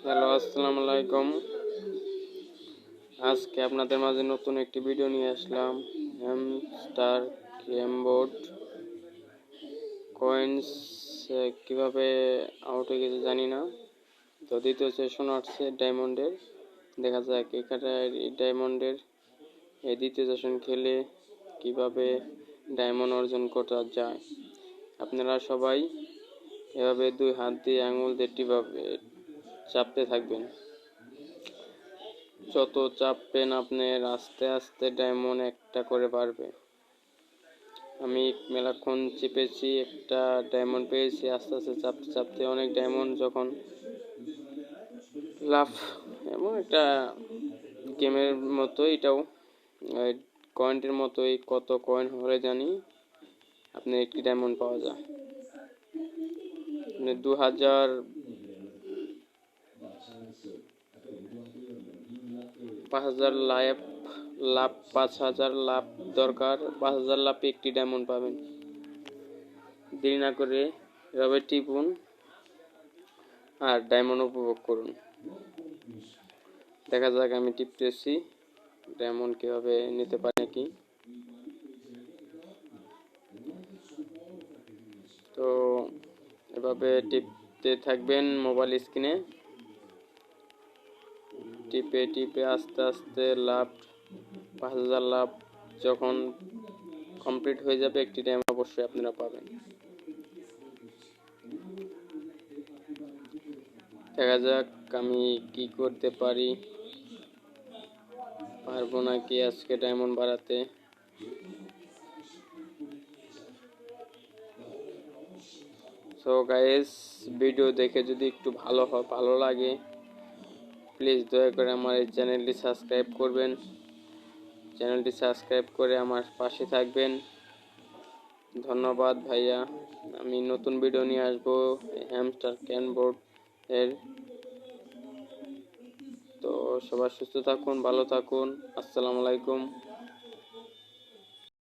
Hello, আসসালামু আলাইকুম। আজকে আপনাদের মাঝে নতুন একটি ভিডিও নিয়ে আসলাম। হ্যামস্টার গেমবোর্ড কয়েন্স কিভাবে আউট হয়ে গেছে জানি না। তো দ্বিতীয় সেশন আসছে ডায়মন্ডের। দেখা যাক এখানে ডায়মন্ডের এই দ্বিতীয় সেশন খেলে কিভাবে ডায়মন্ড অর্জন করা যায়। আপনারা সবাই এভাবে দুই হাত দিয়ে আঙুল দিয়ে টিপে চাপতে থাকবেন। যত চাপবেন আপনার আস্তে আস্তে ডায়মন্ড একটা করে বাড়বে। আমি মেলাক্ষণ চেপেছি, একটা ডায়মন্ড পেয়েছি। আস্তে আস্তে চাপতে চাপতে অনেক ডায়মন্ড যখন লাভ, এমন একটা গেমের মতো এটাও কয়েনের মতোই, কত কয়েন হলে জানি আপনার একটি ডায়মন্ড পাওয়া যায়। 2000 5000 লাভ 5000 লাভ দরকার। 5000 লাভে একটি ডায়মন্ড পাবেন। দেরি না করে এভাবে টিপুন আর ডায়মন্ড উপভোগ করুন। দেখা যাক আমি টিপতেছি ডায়মন্ড কিভাবে নিতে পারি নাকি। তো এভাবে টিপতে থাকবেন মোবাইল স্ক্রিনে, টিপে টিপে আস্তে আস্তে লাভ 5000 লাভ যখন কমপ্লিট হয়ে যাবে একটি ডায়মন্ড অবশ্যই আপনারা পাবেন। দেখা যাক আমি কি করতে পারি, পারবো নাকি আজকে ডায়মন্ড বাড়াতে। সো গাইস, ভিডিও দেখে যদি একটু ভালো লাগে প্লিজ দয়া করে আমার এই চ্যানেলটি সাবস্ক্রাইব করবেন। চ্যানেলটি সাবস্ক্রাইব করে আমার পাশে থাকবেন। ধন্যবাদ ভাইয়া। আমি নতুন ভিডিও নিয়ে আসবো হ্যামস্টার গেমবোর্ড এর। তো সবাই সুস্থ থাকুন, ভালো থাকুন। আসসালামু আলাইকুম।